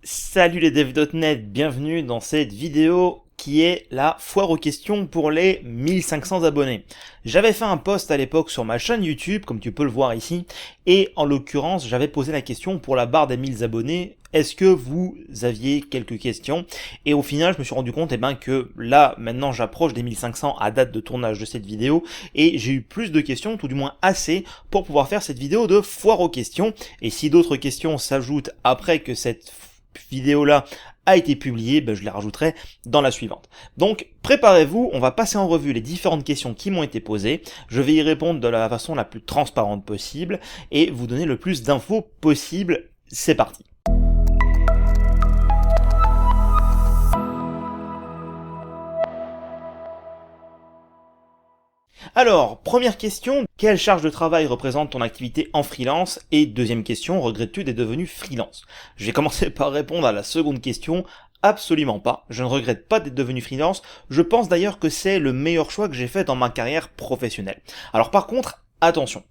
Salut les devs.net, bienvenue dans cette vidéo qui est la foire aux questions pour les 1500 abonnés. J'avais fait un post à l'époque sur ma chaîne YouTube, comme tu peux le voir ici, et en l'occurrence j'avais posé la question pour la barre des 1000 abonnés, est-ce que vous aviez quelques questions? Et au final je me suis rendu compte que là maintenant j'approche des 1500 à date de tournage de cette vidéo, et j'ai eu plus de questions, tout du moins assez, pour pouvoir faire cette vidéo de foire aux questions. Et si d'autres questions s'ajoutent après que cette vidéo là a été publiée, je les rajouterai dans la suivante. Donc préparez-vous, on va passer en revue les différentes questions qui m'ont été posées, je vais y répondre de la façon la plus transparente possible et vous donner le plus d'infos possible. C'est parti. Alors, première question, quelle charge de travail représente ton activité en freelance? Et deuxième question, regrettes-tu d'être devenu freelance? Je vais commencer par répondre à la seconde question. Absolument pas, je ne regrette pas d'être devenu freelance, je pense d'ailleurs que c'est le meilleur choix que j'ai fait dans ma carrière professionnelle. Alors par contre, attention,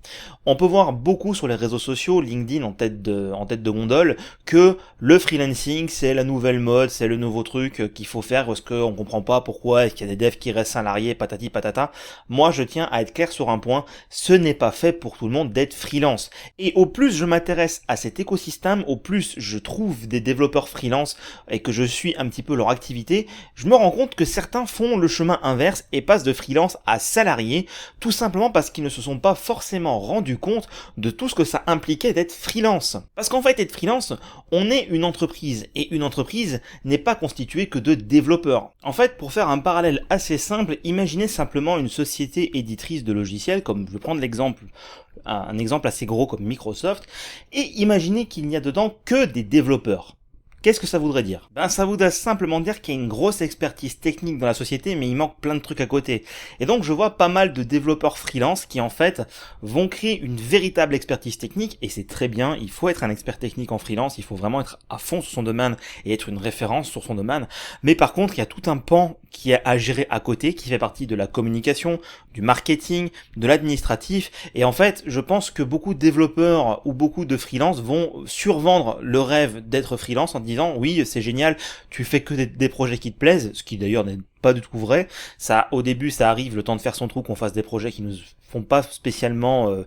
on peut voir beaucoup sur les réseaux sociaux, LinkedIn en tête de gondole, que le freelancing c'est la nouvelle mode, c'est le nouveau truc qu'il faut faire parce qu'on comprend pas pourquoi est-ce qu'il y a des devs qui restent salariés, patati patata. Moi je tiens à être clair sur un point, ce n'est pas fait pour tout le monde d'être freelance. Et au plus je m'intéresse à cet écosystème, au plus je trouve des développeurs freelance et que je suis un petit peu leur activité, je me rends compte que certains font le chemin inverse et passent de freelance à salarié, tout simplement parce qu'ils ne se sont pas forcément rendu compte de tout ce que ça impliquait d'être freelance. Parce qu'en fait, être freelance, on est une entreprise, et une entreprise n'est pas constituée que de développeurs. En fait, pour faire un parallèle assez simple, imaginez simplement une société éditrice de logiciels, comme je vais prendre un exemple assez gros comme Microsoft, et imaginez qu'il n'y a dedans que des développeurs. Qu'est-ce que ça voudrait dire? Ça voudrait simplement dire qu'il y a une grosse expertise technique dans la société, mais il manque plein de trucs à côté. Et donc je vois pas mal de développeurs freelance qui en fait vont créer une véritable expertise technique, et c'est très bien, il faut être un expert technique en freelance, il faut vraiment être à fond sur son domaine et être une référence sur son domaine. Mais par contre, il y a tout un pan qui est à gérer à côté, qui fait partie de la communication, du marketing, de l'administratif, et en fait, je pense que beaucoup de développeurs ou beaucoup de freelance vont survendre le rêve d'être freelance en disant oui c'est génial, tu fais que des projets qui te plaisent, ce qui d'ailleurs n'est pas du tout vrai. Ça, au début ça arrive le temps de faire son trou qu'on fasse des projets qui nous font pas spécialement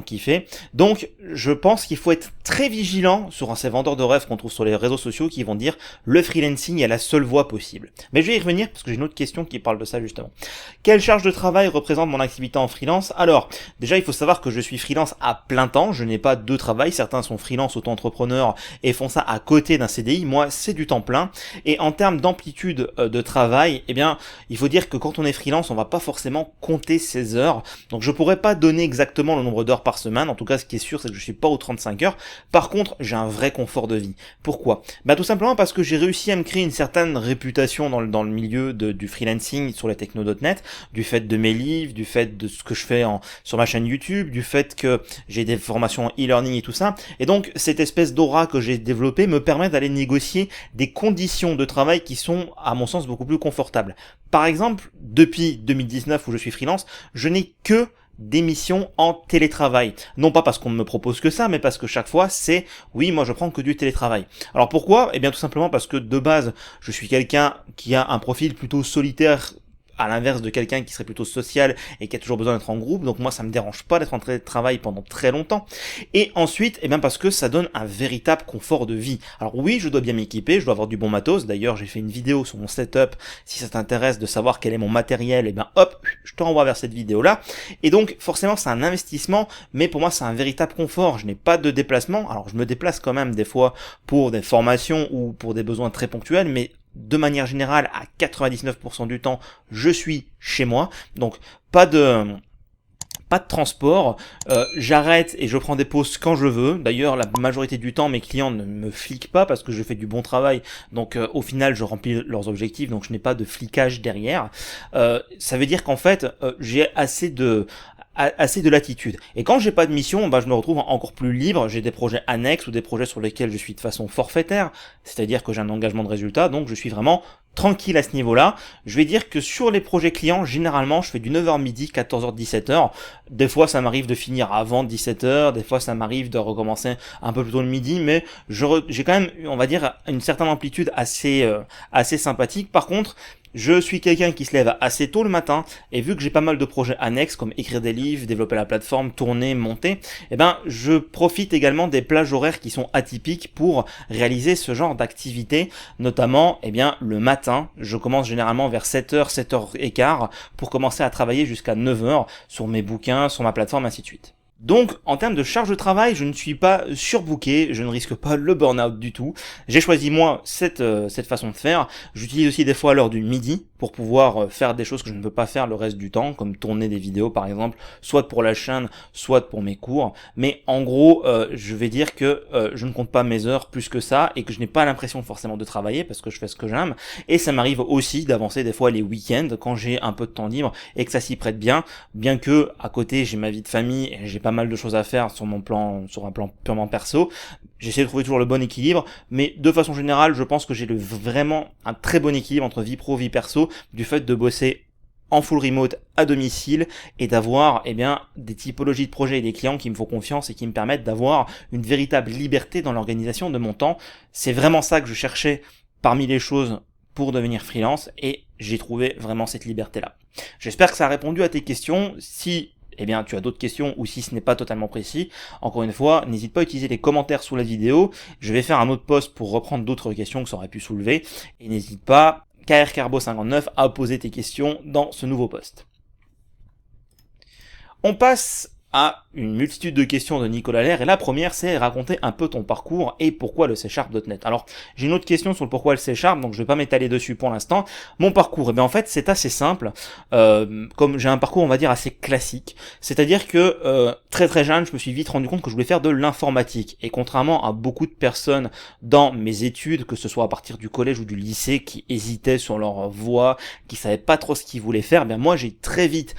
kiffer. Donc je pense qu'il faut être très vigilant sur ces vendeurs de rêves qu'on trouve sur les réseaux sociaux qui vont dire le freelancing est la seule voie possible. Mais je vais y revenir parce que j'ai une autre question qui parle de ça justement. Quelle charge de travail représente mon activité en freelance? Alors déjà il faut savoir que je suis freelance à plein temps, je n'ai pas de travail, certains sont freelance auto-entrepreneurs et font ça à côté d'un CDI, moi c'est du temps plein. Et en termes d'amplitude de travail, il faut dire que quand on est freelance, on va pas forcément compter ses heures. Donc je pourrais pas donner exactement le nombre d'heures par semaine. En tout cas, ce qui est sûr, c'est que je suis pas aux 35 heures. Par contre, j'ai un vrai confort de vie. Pourquoi? Tout simplement parce que j'ai réussi à me créer une certaine réputation dans le milieu du freelancing sur les techno.net, du fait de mes livres, du fait de ce que je fais sur ma chaîne YouTube, du fait que j'ai des formations en e-learning et tout ça. Et donc, cette espèce d'aura que j'ai développée me permet d'aller négocier des conditions de travail qui sont, à mon sens, beaucoup plus confortables. Par exemple, depuis 2019 où je suis freelance, je n'ai que des missions en télétravail. Non pas parce qu'on ne me propose que ça, mais parce que chaque fois c'est, oui, moi je prends que du télétravail. Alors pourquoi? Tout simplement parce que de base, je suis quelqu'un qui a un profil plutôt solitaire, à l'inverse de quelqu'un qui serait plutôt social et qui a toujours besoin d'être en groupe. Donc moi ça me dérange pas d'être en télétravail pendant très longtemps. Et ensuite, parce que ça donne un véritable confort de vie. Alors oui, je dois bien m'équiper, je dois avoir du bon matos. D'ailleurs, j'ai fait une vidéo sur mon setup. Si ça t'intéresse de savoir quel est mon matériel, hop, je te renvoie vers cette vidéo-là. Et donc forcément, c'est un investissement, mais pour moi, c'est un véritable confort. Je n'ai pas de déplacement. Alors je me déplace quand même des fois pour des formations ou pour des besoins très ponctuels, mais de manière générale, à 99% du temps, je suis chez moi. Donc, pas de transport, j'arrête et je prends des pauses quand je veux. D'ailleurs, la majorité du temps, mes clients ne me fliquent pas parce que je fais du bon travail. Donc, au final, je remplis leurs objectifs, donc je n'ai pas de flicage derrière. Ça veut dire qu'en fait, j'ai assez assez de latitude. Et quand j'ai pas de mission, je me retrouve encore plus libre, j'ai des projets annexes ou des projets sur lesquels je suis de façon forfaitaire, c'est-à-dire que j'ai un engagement de résultat, donc je suis vraiment tranquille à ce niveau-là. Je vais dire que sur les projets clients, généralement, je fais du 9h midi, 14h, 17h. Des fois, ça m'arrive de finir avant 17h, des fois, ça m'arrive de recommencer un peu plus tôt le midi, mais j'ai quand même, on va dire, une certaine amplitude assez sympathique. Par contre, je suis quelqu'un qui se lève assez tôt le matin, et vu que j'ai pas mal de projets annexes comme écrire des livres, développer la plateforme, tourner, monter, je profite également des plages horaires qui sont atypiques pour réaliser ce genre d'activité, notamment le matin. Je commence généralement vers 7h, 7h15 pour commencer à travailler jusqu'à 9h sur mes bouquins, sur ma plateforme, ainsi de suite. Donc, en termes de charge de travail, je ne suis pas surbooké, je ne risque pas le burn-out du tout. J'ai choisi, moi, cette façon de faire. J'utilise aussi des fois l'heure du midi pour pouvoir faire des choses que je ne peux pas faire le reste du temps, comme tourner des vidéos, par exemple, soit pour la chaîne, soit pour mes cours. Mais en gros, je vais dire que je ne compte pas mes heures plus que ça, et que je n'ai pas l'impression forcément de travailler, parce que je fais ce que j'aime. Et ça m'arrive aussi d'avancer des fois les week-ends, quand j'ai un peu de temps libre, et que ça s'y prête bien que, à côté, j'ai ma vie de famille, et j'ai pas mal de choses à faire sur un plan purement perso. J'essaie de trouver toujours le bon équilibre, mais de façon générale, je pense que j'ai vraiment un très bon équilibre entre vie pro, vie perso, du fait de bosser en full remote à domicile et d'avoir des typologies de projets et des clients qui me font confiance et qui me permettent d'avoir une véritable liberté dans l'organisation de mon temps. C'est vraiment ça que je cherchais parmi les choses pour devenir freelance, et j'ai trouvé vraiment cette liberté-là. J'espère que ça a répondu à tes questions. Si tu as d'autres questions, ou si ce n'est pas totalement précis, encore une fois, n'hésite pas à utiliser les commentaires sous la vidéo. Je vais faire un autre post pour reprendre d'autres questions que ça aurait pu soulever, et n'hésite pas, KRCarbo59, à poser tes questions dans ce nouveau post. On passe à une multitude de questions de Nicolas Lair, et la première, c'est raconter un peu ton parcours et pourquoi le C#.net. Alors, j'ai une autre question sur le pourquoi le C#, donc je vais pas m'étaler dessus pour l'instant. Mon parcours, en fait, c'est assez simple, comme j'ai un parcours, on va dire, assez classique, c'est-à-dire que très très jeune, je me suis vite rendu compte que je voulais faire de l'informatique, et contrairement à beaucoup de personnes dans mes études, que ce soit à partir du collège ou du lycée, qui hésitaient sur leur voie, qui savaient pas trop ce qu'ils voulaient faire, moi j'ai très vite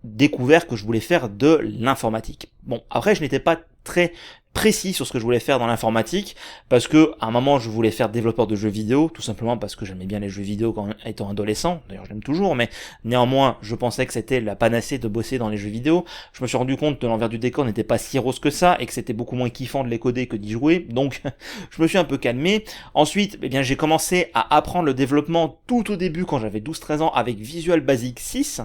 découvert que je voulais faire de l'informatique. Bon, après je n'étais pas très précis sur ce que je voulais faire dans l'informatique, parce que à un moment je voulais faire développeur de jeux vidéo, tout simplement parce que j'aimais bien les jeux vidéo quand étant adolescent, d'ailleurs j'aime toujours, mais néanmoins je pensais que c'était la panacée de bosser dans les jeux vidéo. Je me suis rendu compte que l'envers du décor n'était pas si rose que ça, et que c'était beaucoup moins kiffant de les coder que d'y jouer, donc je me suis un peu calmé. Ensuite, j'ai commencé à apprendre le développement tout au début, quand j'avais 12-13 ans, avec Visual Basic 6,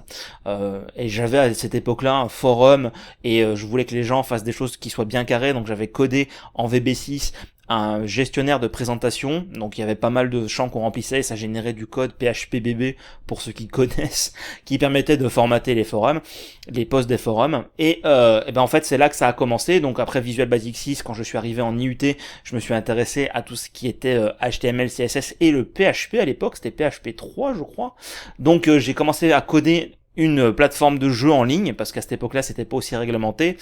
et j'avais à cette époque-là un forum, et je voulais que les gens fassent des choses qui soient bien carrées, donc j'avais codé en VB6 un gestionnaire de présentation, donc il y avait pas mal de champs qu'on remplissait, et ça générait du code PHPBB, pour ceux qui connaissent, qui permettait de formater les forums, les posts des forums, et en fait c'est là que ça a commencé. Donc après Visual Basic 6, quand je suis arrivé en IUT, je me suis intéressé à tout ce qui était HTML, CSS et le PHP à l'époque, c'était PHP 3 je crois, donc j'ai commencé à coder une plateforme de jeu en ligne, parce qu'à cette époque-là c'était pas aussi réglementé,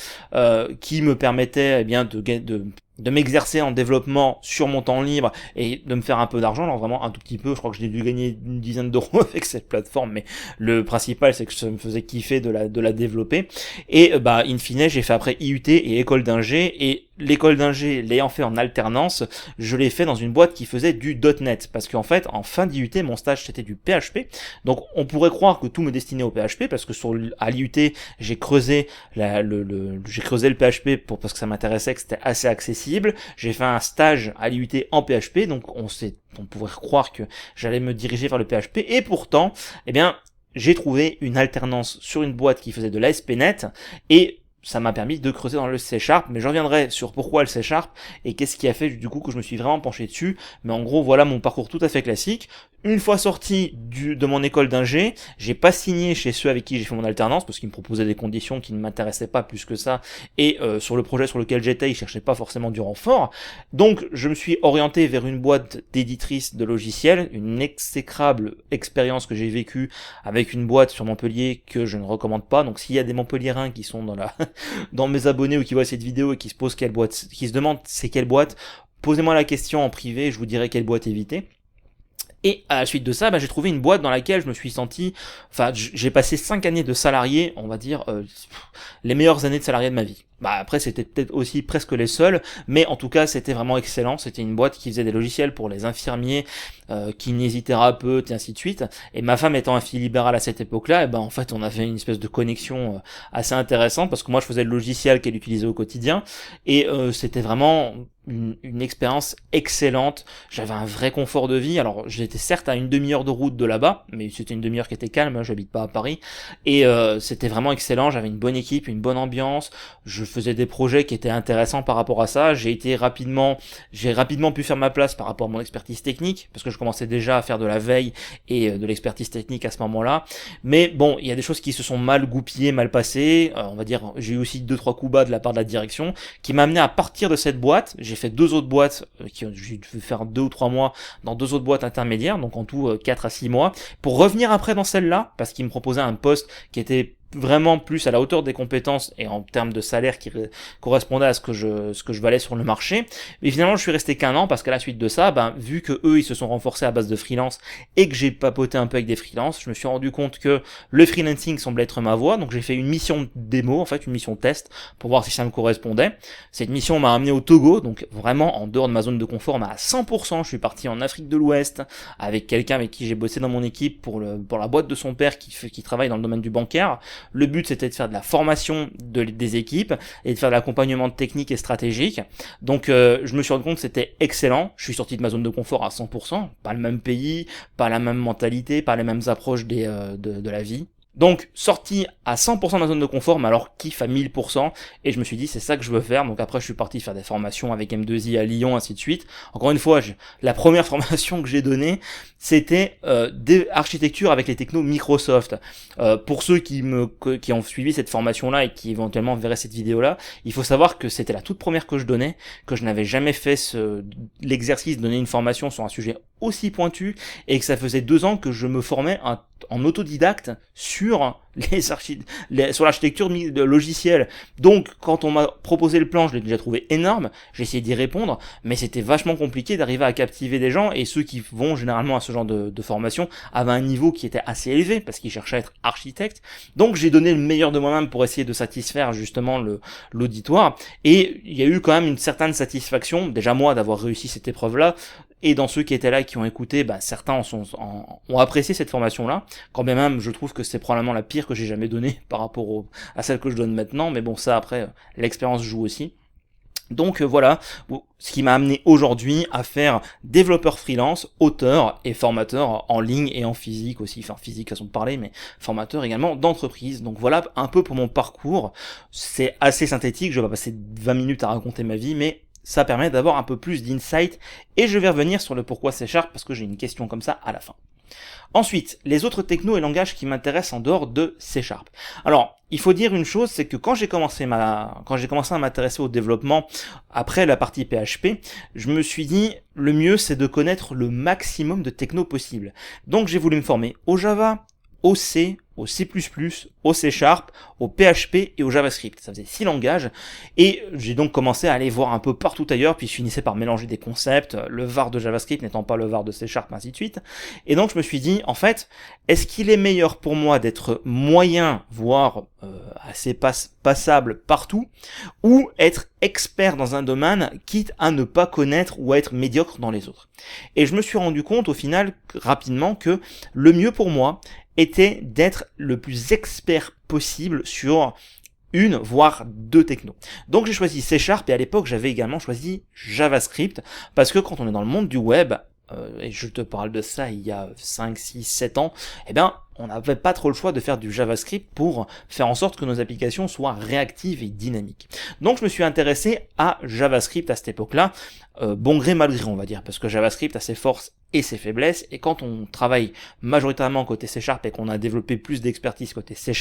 qui me permettait de m'exercer en développement sur mon temps libre et de me faire un peu d'argent, alors vraiment un tout petit peu. Je crois que j'ai dû gagner une dizaine d'euros avec cette plateforme, mais le principal c'est que ça me faisait kiffer de la développer. Et in fine, j'ai fait après IUT et école d'ingé, et l'école d'ingé l'ayant fait en alternance, je l'ai fait dans une boîte qui faisait du .NET, parce qu'en fait en fin d'IUT mon stage c'était du PHP, donc on pourrait croire que tout me destinait au PHP, parce que à l'IUT j'ai creusé le PHP parce que ça m'intéressait, que c'était assez accessible. J'ai fait un stage à l'IUT en PHP, donc on pourrait croire que j'allais me diriger vers le PHP, et pourtant j'ai trouvé une alternance sur une boîte qui faisait de l'ASP.NET, et ça m'a permis de creuser dans le C#, mais je reviendrai sur pourquoi le C# et qu'est-ce qui a fait du coup que je me suis vraiment penché dessus. Mais en gros, voilà mon parcours tout à fait classique. Une fois sorti de mon école d'ingé, j'ai pas signé chez ceux avec qui j'ai fait mon alternance, parce qu'ils me proposaient des conditions qui ne m'intéressaient pas plus que ça, et sur le projet sur lequel j'étais, ils cherchaient pas forcément du renfort. Donc je me suis orienté vers une boîte d'éditrice de logiciels, une exécrable expérience que j'ai vécue avec une boîte sur Montpellier que je ne recommande pas. Donc s'il y a des Montpelliérains qui sont dans mes abonnés, ou qui voient cette vidéo et qui se demandent c'est quelle boîte, posez-moi la question en privé, je vous dirai quelle boîte éviter. Et à la suite de ça, j'ai trouvé une boîte dans laquelle je me suis senti, j'ai passé 5 années de salarié, on va dire, les meilleures années de salarié de ma vie. Après, c'était peut-être aussi presque les seules, mais en tout cas, c'était vraiment excellent. C'était une boîte qui faisait des logiciels pour les infirmiers, kinésithérapeutes et ainsi de suite. Et ma femme étant infirmière libérale à cette époque-là, en fait, on avait une espèce de connexion assez intéressante parce que moi, je faisais le logiciel qu'elle utilisait au quotidien et c'était vraiment une expérience excellente. J'avais un vrai confort de vie. Alors j'étais certes à une demi-heure de route de là-bas, mais c'était une demi-heure qui était calme, j'habite pas à Paris, et c'était vraiment excellent. J'avais une bonne équipe, une bonne ambiance, je faisais des projets qui étaient intéressants par rapport à ça. J'ai rapidement pu faire ma place par rapport à mon expertise technique, parce que je commençais déjà à faire de la veille et de l'expertise technique à ce moment-là. Mais bon, il y a des choses qui se sont mal goupillées, mal passées, on va dire. J'ai eu aussi 2-3 coups bas de la part de la direction qui m'a amené à partir de cette boîte. J'ai fait 2 autres boîtes, j'ai dû faire 2 ou 3 mois dans 2 autres boîtes intermédiaires, donc en tout 4 à 6 mois, pour revenir après dans celle-là, parce qu'ils me proposaient un poste qui était vraiment plus à la hauteur des compétences et en termes de salaire qui correspondait à ce que je valais sur le marché. Mais finalement, je suis resté qu'1 an parce qu'à la suite de ça, vu que eux, ils se sont renforcés à base de freelance et que j'ai papoté un peu avec des freelances, je me suis rendu compte que le freelancing semblait être ma voie. Donc j'ai fait une mission démo, en fait, une mission test pour voir si ça me correspondait. Cette mission m'a amené au Togo, donc vraiment en dehors de ma zone de confort, mais à 100%. Je suis parti en Afrique de l'Ouest avec quelqu'un avec qui j'ai bossé dans mon équipe pour la boîte de son père qui travaille dans le domaine du bancaire. Le but, c'était de faire de la formation des équipes et de faire de l'accompagnement technique et stratégique. Donc, je me suis rendu compte que c'était excellent. Je suis sorti de ma zone de confort à 100%. Pas le même pays, pas la même mentalité, pas les mêmes approches de la vie. Donc, sorti à 100% de ma zone de confort, mais alors kiff à 1000%, et je me suis dit, c'est ça que je veux faire. Donc après, je suis parti faire des formations avec M2I à Lyon, ainsi de suite. Encore une fois, la première formation que j'ai donnée, c'était des architectures avec les technos Microsoft. Pour ceux qui ont suivi cette formation-là et qui éventuellement verraient cette vidéo-là, il faut savoir que c'était la toute première que je donnais, que je n'avais jamais fait l'exercice de donner une formation sur un sujet aussi pointu, et que ça faisait 2 ans que je me formais en autodidacte sur sur l'architecture de logiciel. Donc, quand on m'a proposé le plan, je l'ai déjà trouvé énorme, j'ai essayé d'y répondre, mais c'était vachement compliqué d'arriver à captiver des gens, et ceux qui vont généralement à ce genre de formation avaient un niveau qui était assez élevé, parce qu'ils cherchaient à être architectes. Donc, j'ai donné le meilleur de moi-même pour essayer de satisfaire justement l'auditoire, et il y a eu quand même une certaine satisfaction, déjà moi, d'avoir réussi cette épreuve-là, et dans ceux qui étaient là et qui ont écouté, certains ont apprécié cette formation-là, quand bien même je trouve que c'est probablement la pire que j'ai jamais donnée par rapport à celle que je donne maintenant, mais bon, ça après, l'expérience joue aussi. Donc voilà, ce qui m'a amené aujourd'hui à faire développeur freelance, auteur et formateur en ligne et en physique aussi, enfin physique façon de parler, mais formateur également d'entreprise. Donc voilà un peu pour mon parcours. C'est assez synthétique, je vais pas passer 20 minutes à raconter ma vie, mais ça permet d'avoir un peu plus d'insight, et je vais revenir sur le pourquoi C# parce que j'ai une question comme ça à la fin. Ensuite, les autres technos et langages qui m'intéressent en dehors de C#. Alors, il faut dire une chose, c'est que quand j'ai commencé à m'intéresser au développement après la partie PHP, je me suis dit, le mieux c'est de connaître le maximum de technos possible. Donc j'ai voulu me former au Java, au C, au C++, au C#, au PHP et au JavaScript. Ça faisait 6 langages, et j'ai donc commencé à aller voir un peu partout ailleurs, puis je finissais par mélanger des concepts, le var de JavaScript n'étant pas le var de C#, ainsi de suite. Et donc je me suis dit, en fait, est-ce qu'il est meilleur pour moi d'être moyen, voire assez passable partout, ou être expert dans un domaine, quitte à ne pas connaître ou à être médiocre dans les autres? Et je me suis rendu compte au final, rapidement, que le mieux pour moi était d'être le plus expert possible sur une, voire 2 technos. Donc j'ai choisi C# et à l'époque j'avais également choisi JavaScript, parce que quand on est dans le monde du web, et je te parle de ça il y a 5, 6, 7 ans, on n'avait pas trop le choix de faire du JavaScript pour faire en sorte que nos applications soient réactives et dynamiques. Donc je me suis intéressé à JavaScript à cette époque-là, bon gré mal gré on va dire, parce que JavaScript a ses forces et ses faiblesses, et quand on travaille majoritairement côté C# et qu'on a développé plus d'expertise côté C#,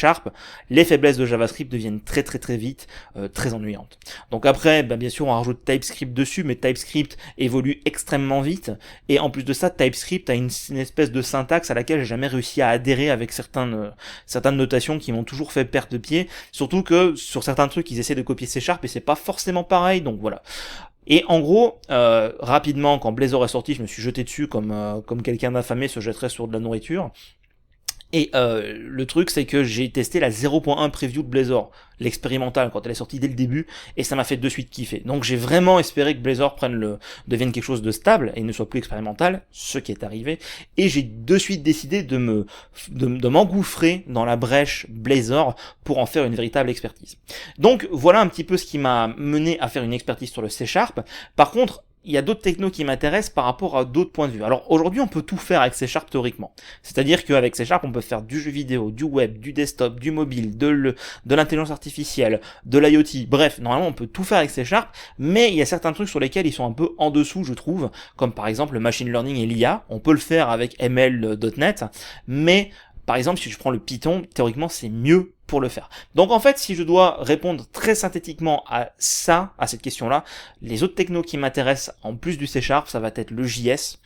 les faiblesses de JavaScript deviennent très très très vite très ennuyantes. Donc après, bien sûr on rajoute TypeScript dessus, mais TypeScript évolue extrêmement vite, et en plus de ça, TypeScript a une espèce de syntaxe à laquelle j'ai jamais réussi à adhérer avec certaines notations qui m'ont toujours fait perdre de pied, surtout que sur certains trucs ils essaient de copier C# et c'est pas forcément pareil, donc voilà. Et en gros, rapidement, quand Blazor est sorti, je me suis jeté dessus comme quelqu'un d'affamé se jetterait sur de la nourriture. Et le truc, c'est que j'ai testé la 0.1 preview de Blazor, l'expérimentale, quand elle est sortie dès le début, et ça m'a fait de suite kiffer. Donc j'ai vraiment espéré que Blazor devienne quelque chose de stable et ne soit plus expérimental, ce qui est arrivé. Et j'ai de suite décidé de m'engouffrer dans la brèche Blazor pour en faire une véritable expertise. Donc voilà un petit peu ce qui m'a mené à faire une expertise sur le C#. Par contre, il y a d'autres technos qui m'intéressent par rapport à d'autres points de vue. Alors aujourd'hui, on peut tout faire avec C# théoriquement. C'est-à-dire qu'avec C#, on peut faire du jeu vidéo, du web, du desktop, du mobile, de l'intelligence artificielle, de l'IoT. Bref, normalement, on peut tout faire avec C#, mais il y a certains trucs sur lesquels ils sont un peu en dessous, je trouve, comme par exemple le machine learning et l'IA. On peut le faire avec ML.NET, mais par exemple, si je prends le Python, théoriquement, c'est mieux pour le faire. Donc en fait, si je dois répondre très synthétiquement à cette question-là, les autres technos qui m'intéressent en plus du C#, ça va être le JS.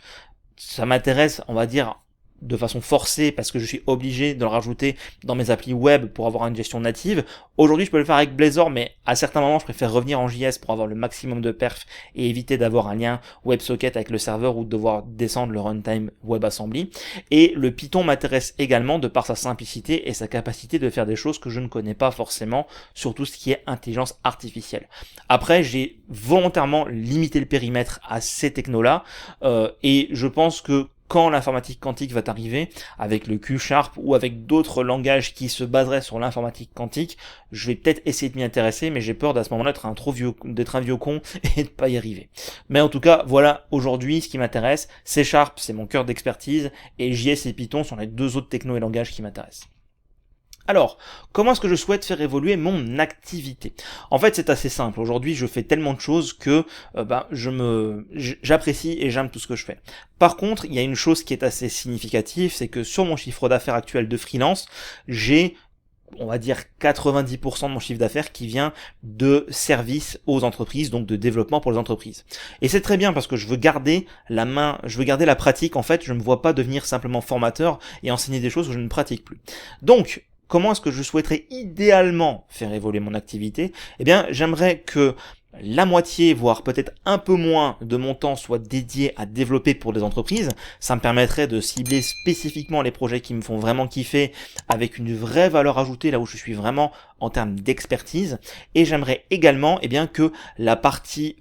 Ça m'intéresse, on va dire, de façon forcée parce que je suis obligé de le rajouter dans mes applis web pour avoir une gestion native. Aujourd'hui, je peux le faire avec Blazor, mais à certains moments, je préfère revenir en JS pour avoir le maximum de perf et éviter d'avoir un lien WebSocket avec le serveur ou de devoir descendre le runtime WebAssembly. Et le Python m'intéresse également de par sa simplicité et sa capacité de faire des choses que je ne connais pas forcément sur tout ce qui est intelligence artificielle. Après, j'ai volontairement limité le périmètre à ces technos-là et je pense que quand l'informatique quantique va arriver, avec le Q# ou avec d'autres langages qui se baseraient sur l'informatique quantique, je vais peut-être essayer de m'y intéresser, mais j'ai peur d'à ce moment-là d'être un vieux con et de pas y arriver. Mais en tout cas, voilà aujourd'hui ce qui m'intéresse. C#, c'est mon cœur d'expertise, et JS et Python sont les deux autres technos et langages qui m'intéressent. Alors, comment est-ce que je souhaite faire évoluer mon activité? En fait, c'est assez simple. Aujourd'hui, je fais tellement de choses que j'apprécie et j'aime tout ce que je fais. Par contre, il y a une chose qui est assez significative, c'est que sur mon chiffre d'affaires actuel de freelance, j'ai, on va dire, 90% de mon chiffre d'affaires qui vient de services aux entreprises, donc de développement pour les entreprises. Et c'est très bien parce que je veux garder la pratique. En fait, je ne me vois pas devenir simplement formateur et enseigner des choses que je ne pratique plus. Donc, comment est-ce que je souhaiterais idéalement faire évoluer mon activité? Eh bien, j'aimerais que la moitié, voire peut-être un peu moins de mon temps soit dédié à développer pour des entreprises. Ça me permettrait de cibler spécifiquement les projets qui me font vraiment kiffer avec une vraie valeur ajoutée là où je suis vraiment en termes d'expertise. Et j'aimerais également que la partie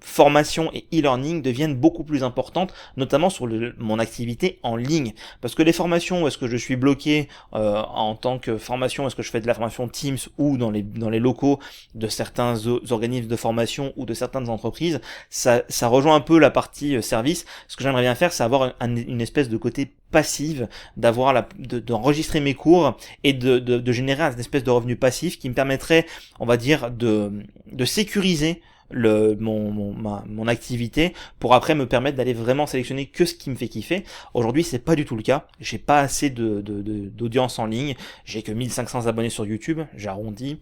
formation et e-learning devienne beaucoup plus importante, notamment sur mon activité en ligne. Parce que les formations où est-ce que je suis bloqué en tant que formation, est-ce que je fais de la formation Teams ou dans les locaux de certains organismes de formation ou de certaines entreprises, ça rejoint un peu la partie service. Ce que j'aimerais bien faire, c'est avoir une espèce de côté passive, d'enregistrer mes cours et de générer une espèce de revenu passif qui me permettrait, on va dire, de sécuriser mon activité pour après me permettre d'aller vraiment sélectionner que ce qui me fait kiffer. Aujourd'hui, c'est pas du tout le cas. J'ai pas assez d'audience en ligne. J'ai que 1500 abonnés sur YouTube, j'ai arrondi.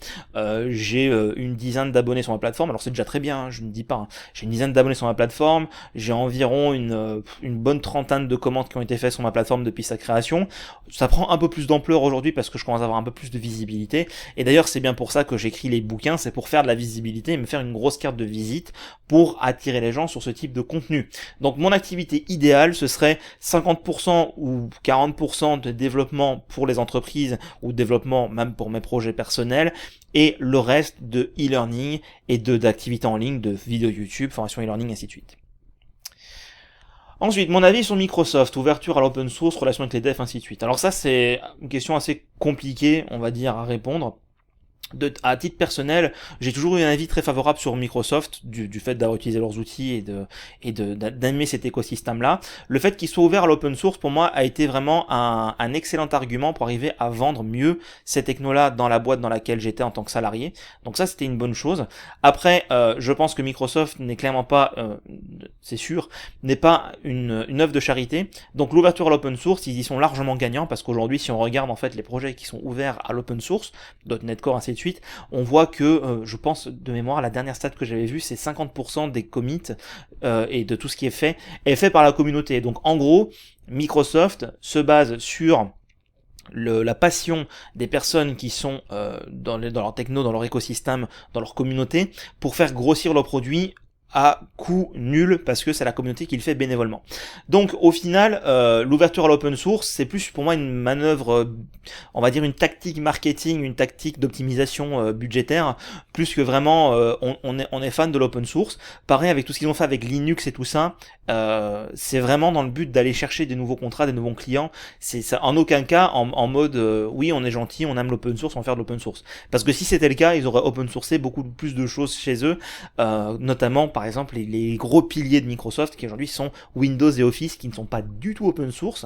J'ai une dizaine d'abonnés sur ma plateforme. Alors c'est déjà très bien, je ne dis pas. J'ai une dizaine d'abonnés sur ma plateforme. J'ai environ une bonne trentaine de commandes qui ont été faites sur ma plateforme depuis sa création. Ça prend un peu plus d'ampleur aujourd'hui parce que je commence à avoir un peu plus de visibilité. Et d'ailleurs, c'est bien pour ça que j'écris les bouquins, c'est pour faire de la visibilité et me faire une grosse carte de visite pour attirer les gens sur ce type de contenu. Donc mon activité idéale, ce serait 50% ou 40% de développement pour les entreprises ou développement même pour mes projets personnels et le reste de e-learning et d'activités en ligne, de vidéos YouTube, formation e-learning, ainsi de suite. Ensuite, mon avis sur Microsoft, ouverture à l'open source, relation avec les devs, ainsi de suite. Alors ça, c'est une question assez compliquée, on va dire, à répondre. À titre personnel, j'ai toujours eu un avis très favorable sur Microsoft du fait d'avoir utilisé leurs outils et d'aimer cet écosystème-là. Le fait qu'il soit ouvert à l'open source, pour moi, a été vraiment un excellent argument pour arriver à vendre mieux ces technos-là dans la boîte dans laquelle j'étais en tant que salarié. Donc ça, c'était une bonne chose. Après, je pense que Microsoft n'est clairement pas, c'est sûr, n'est pas une œuvre de charité. Donc l'ouverture à l'open source, ils y sont largement gagnants parce qu'aujourd'hui, si on regarde en fait les projets qui sont ouverts à l'open source, .NET Core, ainsi de suite, on voit que, je pense de mémoire, la dernière stat que j'avais vue, c'est 50% des commits et de tout ce qui est fait par la communauté. Donc en gros, Microsoft se base sur la passion des personnes qui sont dans leur techno, dans leur écosystème, dans leur communauté, pour faire grossir leurs produits à coût nul parce que c'est la communauté qui le fait bénévolement. Donc au final, l'ouverture à l'open source, c'est plus pour moi une manœuvre, on va dire une tactique marketing, une tactique d'optimisation budgétaire, plus que vraiment on est fan de l'open source. Pareil avec tout ce qu'ils ont fait avec Linux et tout ça, c'est vraiment dans le but d'aller chercher des nouveaux contrats, des nouveaux clients. C'est ça, en aucun cas en mode oui on est gentil, on aime l'open source, on va faire de l'open source. Parce que si c'était le cas, ils auraient open sourcé beaucoup plus de choses chez eux, notamment par exemple les gros piliers de Microsoft qui aujourd'hui sont Windows et Office qui ne sont pas du tout open source.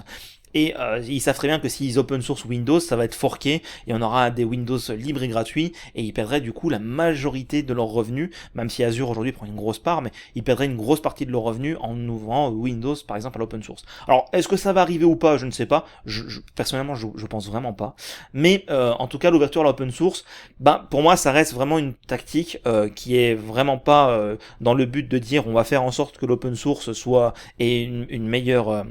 Et ils savent très bien que s'ils open source Windows, ça va être forqué et on aura des Windows libres et gratuits et ils perdraient du coup la majorité de leurs revenus, même si Azure aujourd'hui prend une grosse part, mais ils perdraient une grosse partie de leurs revenus en ouvrant Windows par exemple à l'open source. Alors est-ce que ça va arriver ou pas, je ne sais pas, personnellement je pense vraiment pas, mais en tout cas l'ouverture à l'open source, pour moi ça reste vraiment une tactique qui est vraiment pas dans le but de dire on va faire en sorte que l'open source soit et une meilleure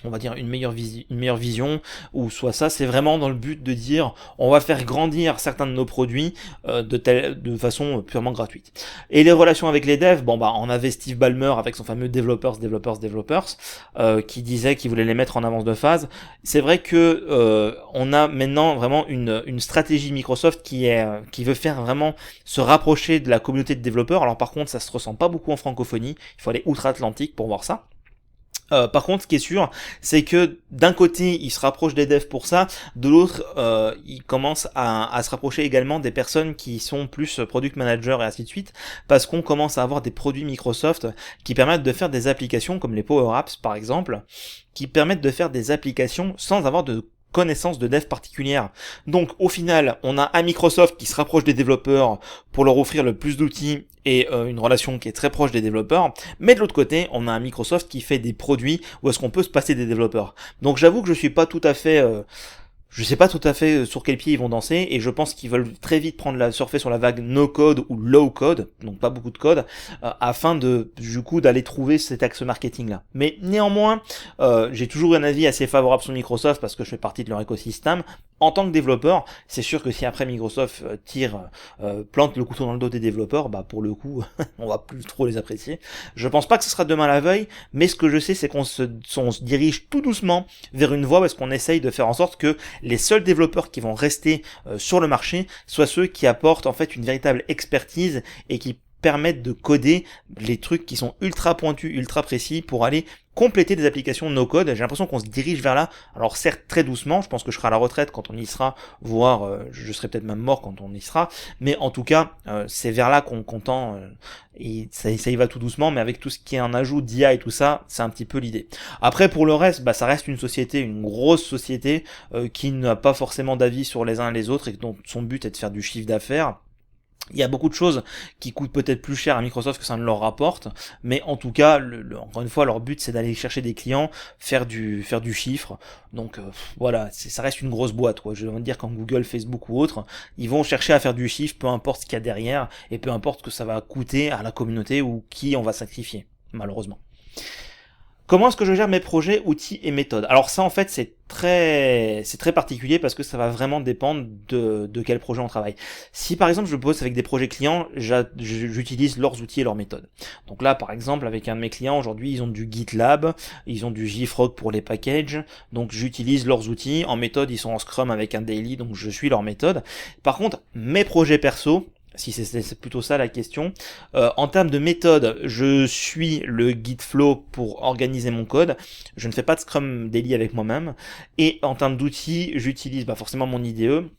on va dire une meilleure vision, ou soit ça, c'est vraiment dans le but de dire on va faire grandir certains de nos produits de façon purement gratuite. Et les relations avec les devs, on avait Steve Ballmer avec son fameux developers, qui disait qu'il voulait les mettre en avance de phase. C'est vrai que on a maintenant vraiment une stratégie Microsoft qui veut faire vraiment se rapprocher de la communauté de développeurs. Alors par contre, ça se ressent pas beaucoup en francophonie, il faut aller outre-Atlantique pour voir ça. Par contre, ce qui est sûr, c'est que d'un côté, il se rapproche des devs pour ça, de l'autre, il commence à se rapprocher également des personnes qui sont plus product manager et ainsi de suite, parce qu'on commence à avoir des produits Microsoft qui permettent de faire des applications comme les Power Apps par exemple, qui permettent de faire des applications sans avoir de connaissance de dev particulière. Donc au final, on a un Microsoft qui se rapproche des développeurs pour leur offrir le plus d'outils et une relation qui est très proche des développeurs, mais de l'autre côté, on a un Microsoft qui fait des produits où est-ce qu'on peut se passer des développeurs. Donc j'avoue que je suis pas tout à fait je sais pas tout à fait sur quel pied ils vont danser, et je pense qu'ils veulent très vite surfer sur la vague no code ou low code, donc pas beaucoup de code, afin du coup d'aller trouver cet axe marketing là. Mais néanmoins, j'ai toujours un avis assez favorable sur Microsoft parce que je fais partie de leur écosystème. En tant que développeur, c'est sûr que si après Microsoft plante le couteau dans le dos des développeurs, pour le coup, on va plus trop les apprécier. Je pense pas que ce sera demain la veille, mais ce que je sais, c'est qu'on se dirige tout doucement vers une voie où est-ce qu'on essaye de faire en sorte que les seuls développeurs qui vont rester sur le marché soient ceux qui apportent en fait une véritable expertise et qui permettent de coder les trucs qui sont ultra pointus, ultra précis pour aller compléter des applications no-code. J'ai l'impression qu'on se dirige vers là, alors certes très doucement, je pense que je serai à la retraite quand on y sera, voire je serai peut-être même mort quand on y sera, mais en tout cas c'est vers là qu'on tend, et ça y va tout doucement, mais avec tout ce qui est un ajout d'IA et tout ça, c'est un petit peu l'idée. Après pour le reste, ça reste une société, une grosse société qui n'a pas forcément d'avis sur les uns et les autres et dont son but est de faire du chiffre d'affaires. Il y a beaucoup de choses qui coûtent peut-être plus cher à Microsoft que ça ne leur rapporte, mais en tout cas, encore une fois, leur but c'est d'aller chercher des clients, faire du chiffre. Donc voilà, ça reste une grosse boîte, quoi. Je veux dire, quand Google, Facebook ou autre, ils vont chercher à faire du chiffre, peu importe ce qu'il y a derrière, et peu importe ce que ça va coûter à la communauté ou qui on va sacrifier, malheureusement. Comment est-ce que je gère mes projets, outils et méthodes? Alors ça en fait c'est très particulier parce que ça va vraiment dépendre de quel projet on travaille. Si par exemple je bosse avec des projets clients, j'utilise leurs outils et leurs méthodes. Donc là par exemple avec un de mes clients aujourd'hui ils ont du GitLab, ils ont du JFrog pour les packages, donc j'utilise leurs outils. En méthode ils sont en Scrum avec un daily, donc je suis leur méthode. Par contre mes projets perso, si c'est plutôt ça la question. En termes de méthode, je suis le Gitflow pour organiser mon code. Je ne fais pas de Scrum Daily avec moi-même. Et en termes d'outils, j'utilise forcément mon IDE.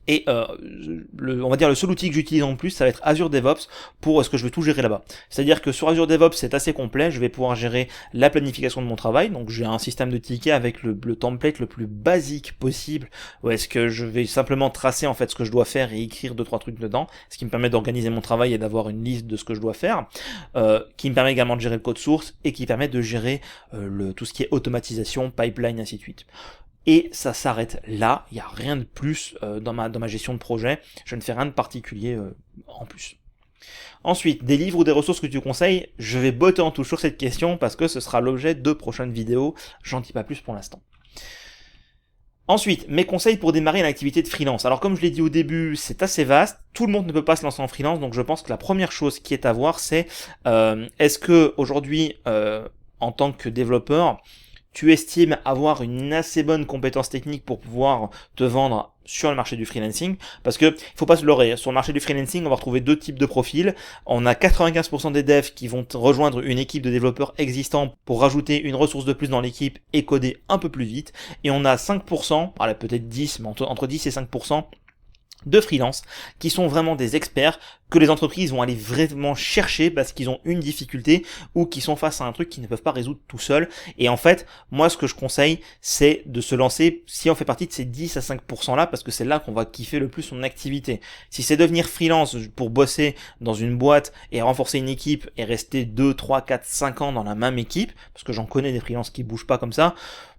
Et on va dire le seul outil que j'utilise en plus, ça va être Azure DevOps pour ce que je vais tout gérer là-bas. C'est-à-dire que sur Azure DevOps, c'est assez complet. Je vais pouvoir gérer la planification de mon travail. Donc j'ai un système de tickets avec le template le plus basique possible, où est-ce que je vais simplement tracer en fait ce que je dois faire et écrire 2-3 trucs dedans, ce qui me permet d'organiser mon travail et d'avoir une liste de ce que je dois faire, qui me permet également de gérer le code source et qui permet de gérer tout ce qui est automatisation, pipeline, ainsi de suite. Et ça s'arrête là, il n'y a rien de plus dans ma gestion de projet, je ne fais rien de particulier en plus. Ensuite, des livres ou des ressources que tu conseilles, je vais botter en touche sur cette question parce que ce sera l'objet de prochaines vidéos, j'en dis pas plus pour l'instant. Ensuite, mes conseils pour démarrer une activité de freelance. Alors comme je l'ai dit au début, c'est assez vaste, tout le monde ne peut pas se lancer en freelance, donc je pense que la première chose qui est à voir, c'est est-ce que aujourd'hui, en tant que développeur, tu estimes avoir une assez bonne compétence technique pour pouvoir te vendre sur le marché du freelancing, parce que faut pas se leurrer, sur le marché du freelancing, on va retrouver deux types de profils. On a 95% des devs qui vont rejoindre une équipe de développeurs existants pour rajouter une ressource de plus dans l'équipe et coder un peu plus vite, et on a 5%, allez, peut-être 10, mais entre 10 et 5% de freelance qui sont vraiment des experts que les entreprises vont aller vraiment chercher parce qu'ils ont une difficulté ou qu'ils sont face à un truc qu'ils ne peuvent pas résoudre tout seuls. Et en fait, moi ce que je conseille, c'est de se lancer si on fait partie de ces 10 à 5% là, parce que c'est là qu'on va kiffer le plus son activité. Si c'est devenir freelance pour bosser dans une boîte et renforcer une équipe et rester 2, 3, 4, 5 ans dans la même équipe, parce que j'en connais des freelances qui bougent pas comme ça,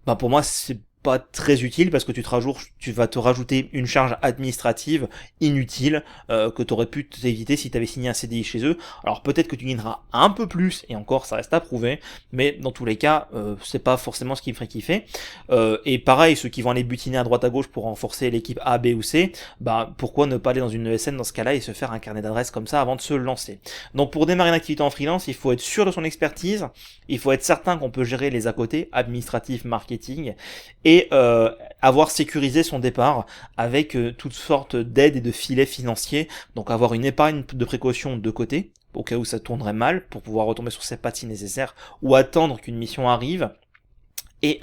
bah pour moi c'est pas très utile parce que tu vas te rajouter une charge administrative inutile que tu aurais pu t'éviter si tu avais signé un CDI chez eux. Alors peut-être que tu gagneras un peu plus et encore ça reste à prouver, mais dans tous les cas c'est pas forcément ce qui me ferait kiffer. Et pareil, ceux qui vont aller butiner à droite à gauche pour renforcer l'équipe A, B ou C, bah pourquoi ne pas aller dans une ESN dans ce cas-là et se faire un carnet d'adresses comme ça avant de se lancer. Donc pour démarrer une activité en freelance, il faut être sûr de son expertise, il faut être certain qu'on peut gérer les à côté, administratif, marketing, et avoir sécurisé son départ avec toutes sortes d'aides et de filets financiers, donc avoir une épargne de précaution de côté, au cas où ça tournerait mal, pour pouvoir retomber sur ses pattes si nécessaire, ou attendre qu'une mission arrive, et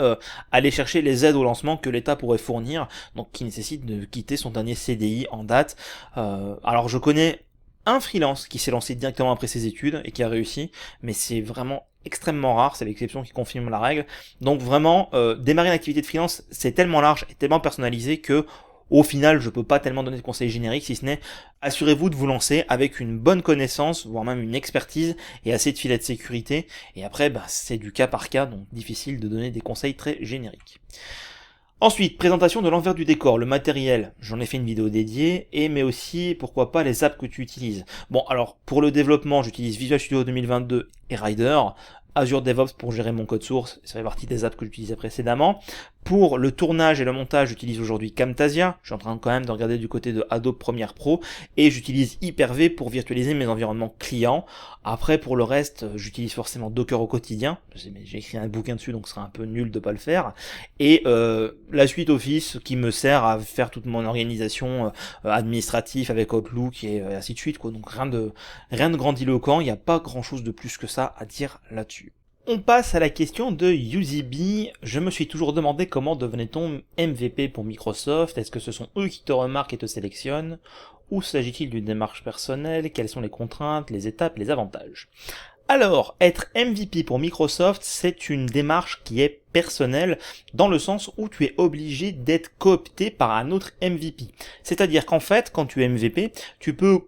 aller chercher les aides au lancement que l'État pourrait fournir, donc qui nécessite de quitter son dernier CDI en date. Alors je connais un freelance qui s'est lancé directement après ses études et qui a réussi, mais c'est vraiment extrêmement rare, c'est l'exception qui confirme la règle. Donc vraiment, démarrer une activité de freelance, c'est tellement large et tellement personnalisé que au final, je peux pas tellement donner de conseils génériques, si ce n'est assurez-vous de vous lancer avec une bonne connaissance, voire même une expertise et assez de filets de sécurité. Et après, bah, c'est du cas par cas, donc difficile de donner des conseils très génériques. Ensuite, présentation de l'envers du décor, le matériel, j'en ai fait une vidéo dédiée, mais aussi, pourquoi pas, les apps que tu utilises. Bon, alors, pour le développement, j'utilise Visual Studio 2022 et Rider, Azure DevOps pour gérer mon code source, ça fait partie des apps que j'utilisais précédemment. Pour le tournage et le montage, j'utilise aujourd'hui Camtasia, je suis en train quand même de regarder du côté de Adobe Premiere Pro, et j'utilise Hyper-V pour virtualiser mes environnements clients. Après, pour le reste, j'utilise forcément Docker au quotidien, j'ai écrit un bouquin dessus, donc ce serait un peu nul de pas le faire, et la suite Office qui me sert à faire toute mon organisation administrative avec Outlook et ainsi de suite, quoi. Donc rien de grandiloquent, il n'y a pas grand chose de plus que ça à dire là-dessus. On passe à la question de UZB. Je me suis toujours demandé comment devenait-on MVP pour Microsoft. Est-ce que ce sont eux qui te remarquent et te sélectionnent? Ou s'agit-il d'une démarche personnelle? Quelles sont les contraintes, les étapes, les avantages? Alors, être MVP pour Microsoft, c'est une démarche qui est personnelle dans le sens où tu es obligé d'être coopté par un autre MVP. C'est-à-dire qu'en fait, quand tu es MVP, tu peux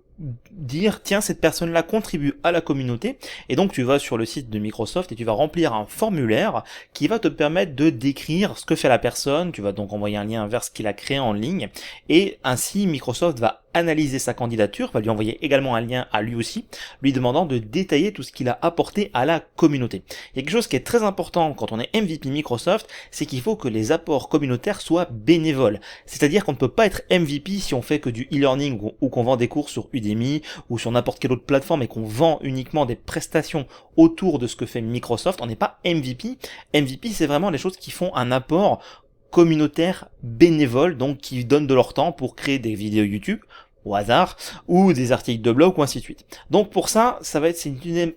dire tiens, cette personne-là contribue à la communauté, et donc tu vas sur le site de Microsoft et tu vas remplir un formulaire qui va te permettre de décrire ce que fait la personne. Tu vas donc envoyer un lien vers ce qu'il a créé en ligne, et ainsi Microsoft va analyser sa candidature, va lui envoyer également un lien à lui aussi, lui demandant de détailler tout ce qu'il a apporté à la communauté. Il y a quelque chose qui est très important quand on est MVP Microsoft, c'est qu'il faut que les apports communautaires soient bénévoles. C'est-à-dire qu'on ne peut pas être MVP si on fait que du e-learning ou qu'on vend des cours sur Udemy ou sur n'importe quelle autre plateforme et qu'on vend uniquement des prestations autour de ce que fait Microsoft. On n'est pas MVP. MVP, c'est vraiment les choses qui font un apport communautaire bénévole, donc qui donnent de leur temps pour créer des vidéos YouTube au hasard, ou des articles de blog, ou ainsi de suite. Donc pour ça, c'est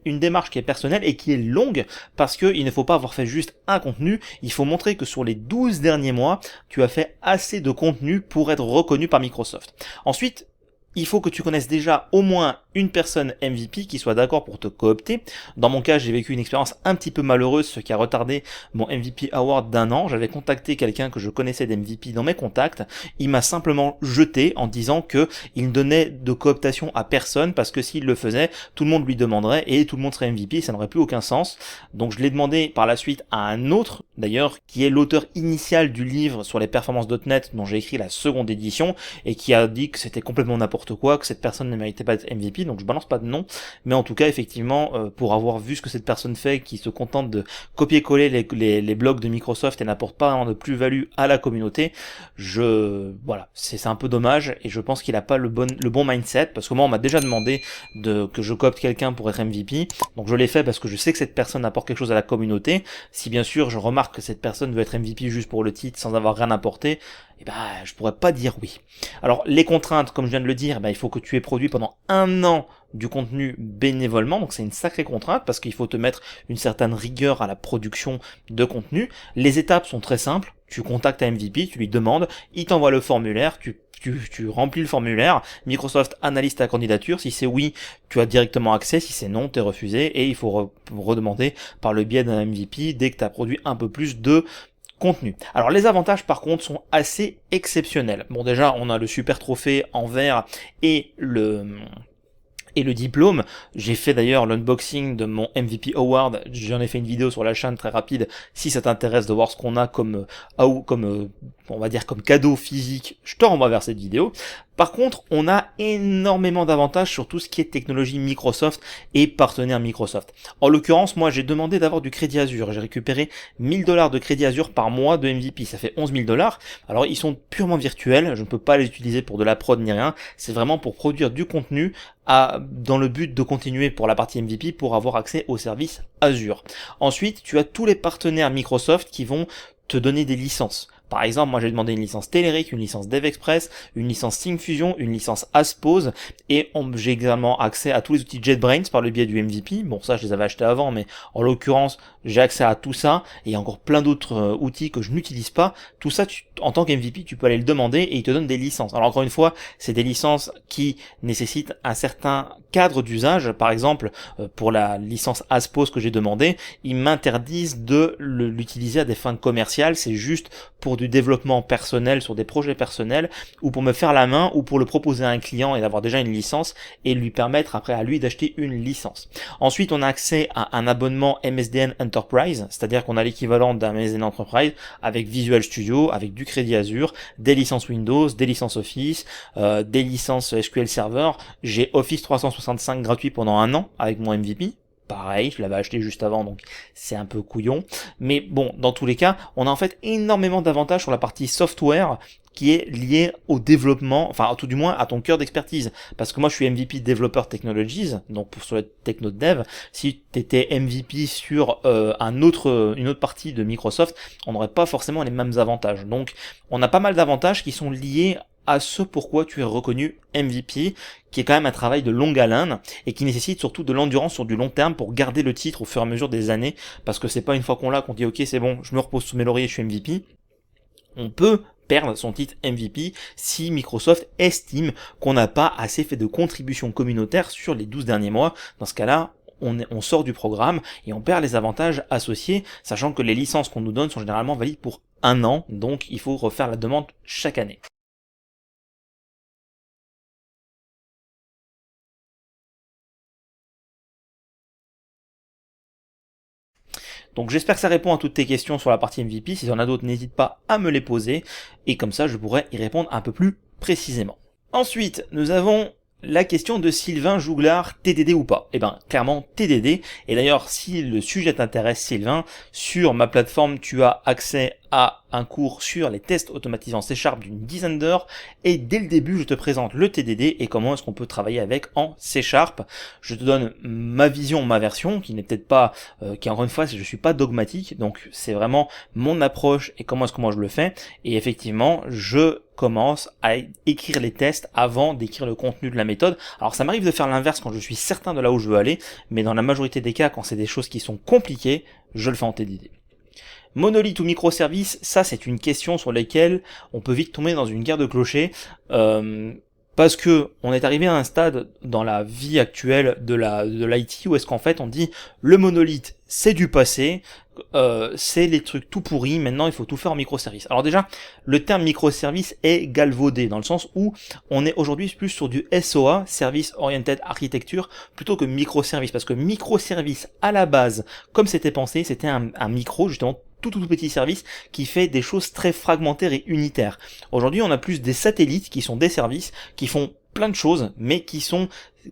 une démarche qui est personnelle et qui est longue, parce qu'il ne faut pas avoir fait juste un contenu, il faut montrer que sur les 12 derniers mois, tu as fait assez de contenu pour être reconnu par Microsoft. Ensuite, il faut que tu connaisses déjà au moins une personne MVP qui soit d'accord pour te coopter. Dans mon cas, j'ai vécu une expérience un petit peu malheureuse, ce qui a retardé mon MVP Award d'1 an. J'avais contacté quelqu'un que je connaissais d'MVP dans mes contacts. Il m'a simplement jeté en disant que il ne donnait de cooptation à personne parce que s'il le faisait, tout le monde lui demanderait et tout le monde serait MVP, ça n'aurait plus aucun sens. Donc je l'ai demandé par la suite à un autre, d'ailleurs, qui est l'auteur initial du livre sur les performances.net dont j'ai écrit la seconde édition et qui a dit que c'était complètement n'importe quoi, que cette personne ne méritait pas d'être MVP. donc je balance pas de nom, mais en tout cas effectivement pour avoir vu ce que cette personne fait, qui se contente de copier-coller les blogs de Microsoft et n'apporte pas vraiment de plus-value à la communauté, voilà, c'est un peu dommage, et je pense qu'il a pas le bon mindset, parce que moi on m'a déjà demandé que je copte quelqu'un pour être MVP, donc je l'ai fait parce que je sais que cette personne apporte quelque chose à la communauté. Si bien sûr je remarque que cette personne veut être MVP juste pour le titre sans avoir rien apporté, eh ben je pourrais pas dire oui. Alors les contraintes, comme je viens de le dire, il faut que tu aies produit pendant 1 an du contenu bénévolement, donc c'est une sacrée contrainte parce qu'il faut te mettre une certaine rigueur à la production de contenu. Les étapes sont très simples, tu contactes un MVP, tu lui demandes, il t'envoie le formulaire, tu remplis le formulaire, Microsoft analyse ta candidature, si c'est oui, tu as directement accès, si c'est non, t'es refusé, et il faut redemander par le biais d'un MVP dès que tu as produit un peu plus de contenu. Alors les avantages par contre sont assez exceptionnels. Bon, déjà on a le super trophée en vert et le diplôme. J'ai fait d'ailleurs l'unboxing de mon MVP Award, j'en ai fait une vidéo sur la chaîne très rapide, si ça t'intéresse de voir ce qu'on a comme on va dire comme cadeau physique, je te renvoie vers cette vidéo. Par contre, on a énormément d'avantages sur tout ce qui est technologie Microsoft et partenaire Microsoft. En l'occurrence, moi j'ai demandé d'avoir du crédit Azure, j'ai récupéré 1000$ de crédit Azure par mois de MVP, ça fait 11 000$. Alors ils sont purement virtuels, je ne peux pas les utiliser pour de la prod ni rien, c'est vraiment pour produire du contenu dans le but de continuer pour la partie MVP pour avoir accès au service Azure. Ensuite, tu as tous les partenaires Microsoft qui vont te donner des licences. Par exemple, moi j'ai demandé une licence Telerik, une licence DevExpress, une licence ThinkFusion, une licence Aspose, et j'ai également accès à tous les outils JetBrains par le biais du MVP. Bon, ça je les avais achetés avant, mais en l'occurrence j'ai accès à tout ça, et il y a encore plein d'autres outils que je n'utilise pas. Tout ça, en tant qu'MVP, tu peux aller le demander et il te donne des licences. Alors encore une fois, c'est des licences qui nécessitent un certain cadre d'usage. Par exemple, pour la licence Aspose que j'ai demandé, ils m'interdisent de l'utiliser à des fins commerciales, c'est juste pour du développement personnel sur des projets personnels, ou pour me faire la main, ou pour le proposer à un client et d'avoir déjà une licence et lui permettre après à lui d'acheter une licence. Ensuite, on a accès à un abonnement MSDN Enterprise, c'est-à-dire qu'on a l'équivalent d'un MSDN Enterprise avec Visual Studio, avec du crédit Azure, des licences Windows, des licences Office, des licences SQL Server. J'ai Office 365 gratuit pendant 1 an avec mon MVP. Pareil, je l'avais acheté juste avant, donc c'est un peu couillon. Mais bon, dans tous les cas, on a en fait énormément d'avantages sur la partie software qui est liée au développement, enfin tout du moins à ton cœur d'expertise. Parce que moi je suis MVP Developer Technologies, donc sur le techno dev. Si tu étais MVP sur une autre partie de Microsoft, on n'aurait pas forcément les mêmes avantages. Donc on a pas mal d'avantages qui sont liés à ce pourquoi tu es reconnu MVP, qui est quand même un travail de longue haleine et qui nécessite surtout de l'endurance sur du long terme pour garder le titre au fur et à mesure des années, parce que c'est pas une fois qu'on l'a qu'on dit ok c'est bon, je me repose sous mes lauriers, je suis MVP. On peut perdre son titre MVP si Microsoft estime qu'on n'a pas assez fait de contributions communautaires sur les 12 derniers mois. Dans ce cas-là, on sort du programme et on perd les avantages associés, sachant que les licences qu'on nous donne sont généralement valides pour 1 an, donc il faut refaire la demande chaque année. Donc j'espère que ça répond à toutes tes questions sur la partie MVP. Si tu en as d'autres, n'hésite pas à me les poser. Et comme ça, je pourrai y répondre un peu plus précisément. Ensuite, nous avons la question de Sylvain Jouglard, TDD ou pas? Eh ben, clairement TDD. Et d'ailleurs, si le sujet t'intéresse, Sylvain, sur ma plateforme, tu as accès à un cours sur les tests automatisés en C# d'une dizaine d'heures, et dès le début je te présente le TDD et comment est-ce qu'on peut travailler avec en C#. Je te donne ma vision, ma version, qui n'est peut-être pas, qui encore une fois je suis pas dogmatique, donc c'est vraiment mon approche et comment est-ce que moi je le fais, et effectivement je commence à écrire les tests avant d'écrire le contenu de la méthode. Alors ça m'arrive de faire l'inverse quand je suis certain de là où je veux aller, mais dans la majorité des cas, quand c'est des choses qui sont compliquées, je le fais en TDD. Monolithe ou microservice, ça c'est une question sur laquelle on peut vite tomber dans une guerre de clochers, parce que on est arrivé à un stade dans la vie actuelle de l'IT où est-ce qu'en fait on dit le monolithe c'est du passé, c'est les trucs tout pourris, maintenant il faut tout faire en microservice. Alors déjà, le terme microservice est galvaudé dans le sens où on est aujourd'hui plus sur du SOA, Service Oriented Architecture, plutôt que microservice, parce que microservice à la base, comme c'était pensé, c'était un micro justement tout petit service qui fait des choses très fragmentaires et unitaires. Aujourd'hui, on a plus des satellites qui sont des services qui font plein de choses, mais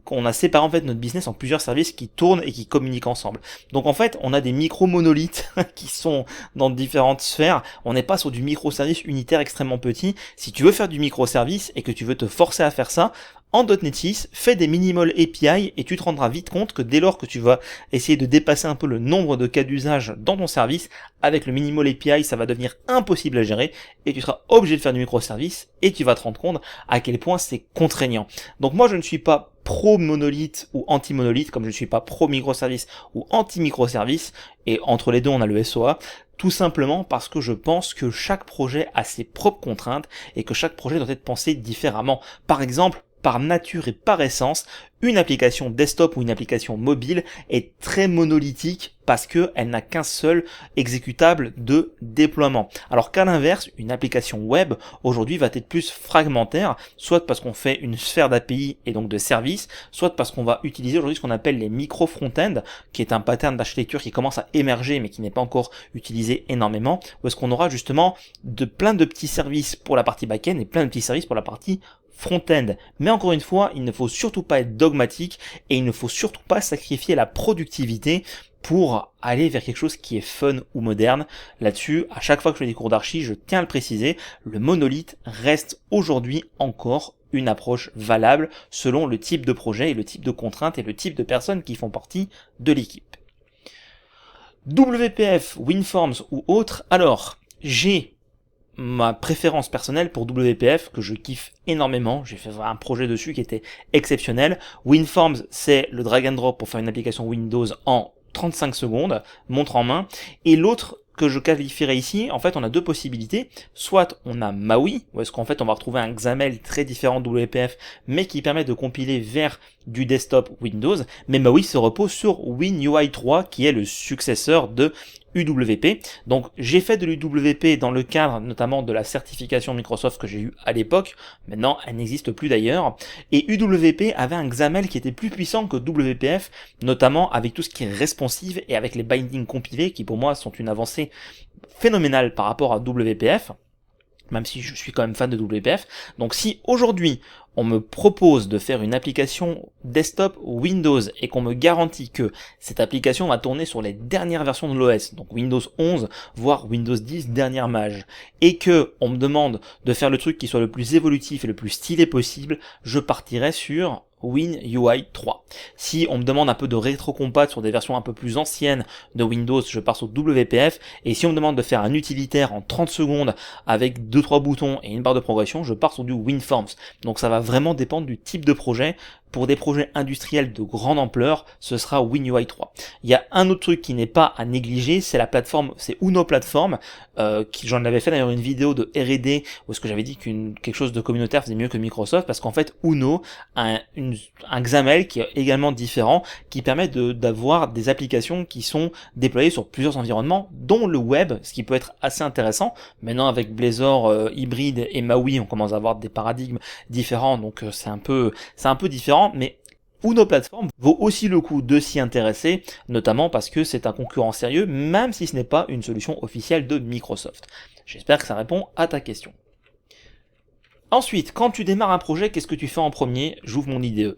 qu'on a séparé en fait notre business en plusieurs services qui tournent et qui communiquent ensemble. Donc en fait, on a des micro-monolithes qui sont dans différentes sphères. On n'est pas sur du microservice unitaire extrêmement petit. Si tu veux faire du microservice et que tu veux te forcer à faire ça, en .NET 6, fais des minimal API et tu te rendras vite compte que dès lors que tu vas essayer de dépasser un peu le nombre de cas d'usage dans ton service, avec le minimal API, ça va devenir impossible à gérer et tu seras obligé de faire du microservice et tu vas te rendre compte à quel point c'est contraignant. Donc moi, je ne suis pas pro-monolithe ou anti-monolithe, comme je ne suis pas pro-microservice ou anti-microservice, et entre les deux, on a le SOA, tout simplement parce que je pense que chaque projet a ses propres contraintes et que chaque projet doit être pensé différemment. Par exemple, par nature et par essence, une application desktop ou une application mobile est très monolithique parce qu'elle n'a qu'un seul exécutable de déploiement. Alors qu'à l'inverse, une application web aujourd'hui va être plus fragmentaire, soit parce qu'on fait une sphère d'API et donc de services, soit parce qu'on va utiliser aujourd'hui ce qu'on appelle les micro front-end, qui est un pattern d'architecture qui commence à émerger mais qui n'est pas encore utilisé énormément, où est-ce qu'on aura justement plein de petits services pour la partie back-end et plein de petits services pour la partie front-end. Mais encore une fois, il ne faut surtout pas être dogmatique et il ne faut surtout pas sacrifier la productivité pour aller vers quelque chose qui est fun ou moderne. Là-dessus, à chaque fois que je fais des cours d'archi, je tiens à le préciser, le monolithe reste aujourd'hui encore une approche valable selon le type de projet et le type de contraintes et le type de personnes qui font partie de l'équipe. WPF, WinForms ou autre, alors, j'ai ma préférence personnelle pour WPF que je kiffe énormément. J'ai fait un projet dessus qui était exceptionnel. WinForms, c'est le drag and drop pour faire une application Windows en 35 secondes, montre en main. Et l'autre que je qualifierais ici, en fait, on a deux possibilités. Soit on a Maui, où est-ce qu'en fait on va retrouver un XAML très différent de WPF, mais qui permet de compiler vers du desktop Windows. Mais Maui se repose sur WinUI 3, qui est le successeur de UWP. Donc j'ai fait de l'UWP dans le cadre notamment de la certification Microsoft que j'ai eue à l'époque. Maintenant, elle n'existe plus d'ailleurs. Et UWP avait un XAML qui était plus puissant que WPF, notamment avec tout ce qui est responsive et avec les bindings compilés qui pour moi sont une avancée phénoménale par rapport à WPF. Même si je suis quand même fan de WPF. Donc si aujourd'hui on me propose de faire une application desktop Windows et qu'on me garantit que cette application va tourner sur les dernières versions de l'OS, donc Windows 11 voire Windows 10 dernière mage, et que on me demande de faire le truc qui soit le plus évolutif et le plus stylé possible, je partirai sur WinUI 3. Si on me demande un peu de rétrocompat sur des versions un peu plus anciennes de Windows, je pars sur WPF, et si on me demande de faire un utilitaire en 30 secondes avec 2-3 boutons et une barre de progression, je pars sur du WinForms. Donc ça va vraiment dépendre du type de projet. Pour des projets industriels de grande ampleur, ce sera WinUI 3. Il y a un autre truc qui n'est pas à négliger, c'est la plateforme, c'est Uno Platform, j'en avais fait d'ailleurs une vidéo de R&D où est-ce que j'avais dit quelque chose de communautaire faisait mieux que Microsoft, parce qu'en fait Uno a un XAML qui est également différent, qui permet d'avoir des applications qui sont déployées sur plusieurs environnements, dont le web, ce qui peut être assez intéressant. Maintenant avec Blazor hybride et Maui, on commence à avoir des paradigmes différents, donc c'est un peu différent, mais Uno Platform vaut aussi le coup de s'y intéresser, notamment parce que c'est un concurrent sérieux, même si ce n'est pas une solution officielle de Microsoft. J'espère que ça répond à ta question. Ensuite, quand tu démarres un projet, qu'est-ce que tu fais en premier? J'ouvre mon IDE.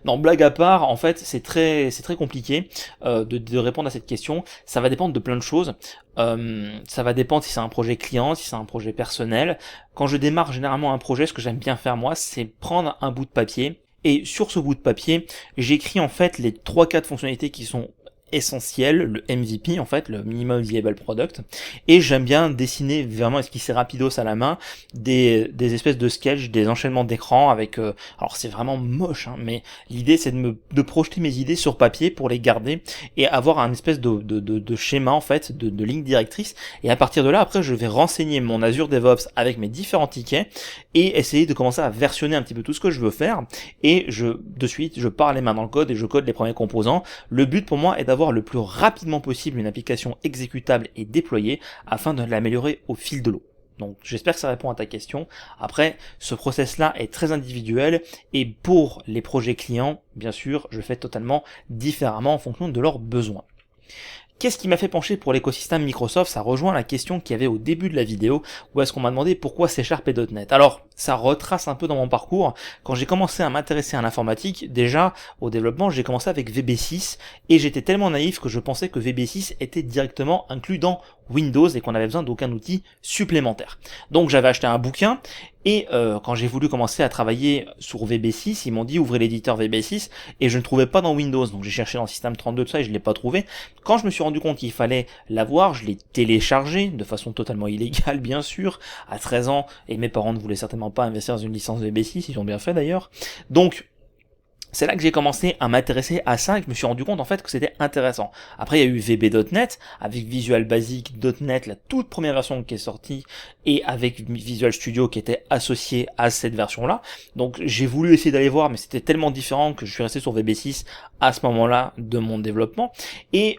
Non, blague à part, en fait, c'est très compliqué de répondre à cette question. Ça va dépendre de plein de choses. Ça va dépendre si c'est un projet client, si c'est un projet personnel. Quand je démarre généralement un projet, ce que j'aime bien faire moi, c'est prendre un bout de papier. Et sur ce bout de papier, j'écris en fait les 3-4 fonctionnalités qui sont essentiel, le MVP en fait, le Minimum Viable Product, et j'aime bien dessiner vraiment esquisser rapidos à la main des espèces de sketchs, des enchaînements d'écran avec alors c'est vraiment moche hein, mais l'idée c'est de projeter mes idées sur papier pour les garder et avoir un espèce de schéma en fait, de ligne directrice, et à partir de là après je vais renseigner mon Azure DevOps avec mes différents tickets et essayer de commencer à versionner un petit peu tout ce que je veux faire, et de suite je pars les mains dans le code et je code les premiers composants. Le but pour moi est d'avoir le plus rapidement possible une application exécutable et déployée afin de l'améliorer au fil de l'eau. Donc j'espère que ça répond à ta question. Après, ce process-là est très individuel et pour les projets clients, bien sûr, je fais totalement différemment en fonction de leurs besoins. Qu'est-ce qui m'a fait pencher pour l'écosystème Microsoft? Ça rejoint la question qu'il y avait au début de la vidéo, où est-ce qu'on m'a demandé pourquoi C# et .NET. Alors, ça retrace un peu dans mon parcours. Quand j'ai commencé à m'intéresser à l'informatique, déjà, au développement, j'ai commencé avec VB6, et j'étais tellement naïf que je pensais que VB6 était directement inclus dans Windows et qu'on avait besoin d'aucun outil supplémentaire. Donc j'avais acheté un bouquin, et quand j'ai voulu commencer à travailler sur VB6, ils m'ont dit ouvrez l'éditeur VB6, et je ne trouvais pas dans Windows, donc j'ai cherché dans le système 32 de ça et je ne l'ai pas trouvé. Quand je me suis rendu compte qu'il fallait l'avoir, je l'ai téléchargé, de façon totalement illégale bien sûr, à 13 ans, et mes parents ne voulaient certainement pas investir dans une licence VB6, ils ont bien fait d'ailleurs. Donc c'est là que j'ai commencé à m'intéresser à ça et que je me suis rendu compte en fait que c'était intéressant. Après il y a eu VB.NET avec Visual Basic .NET, la toute première version qui est sortie, et avec Visual Studio qui était associé à cette version-là. Donc j'ai voulu essayer d'aller voir, mais c'était tellement différent que je suis resté sur VB6 à ce moment-là de mon développement. Et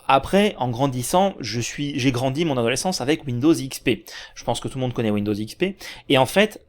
après, en grandissant, j'ai grandi mon adolescence avec Windows XP. Je pense que tout le monde connaît Windows XP. Et en fait,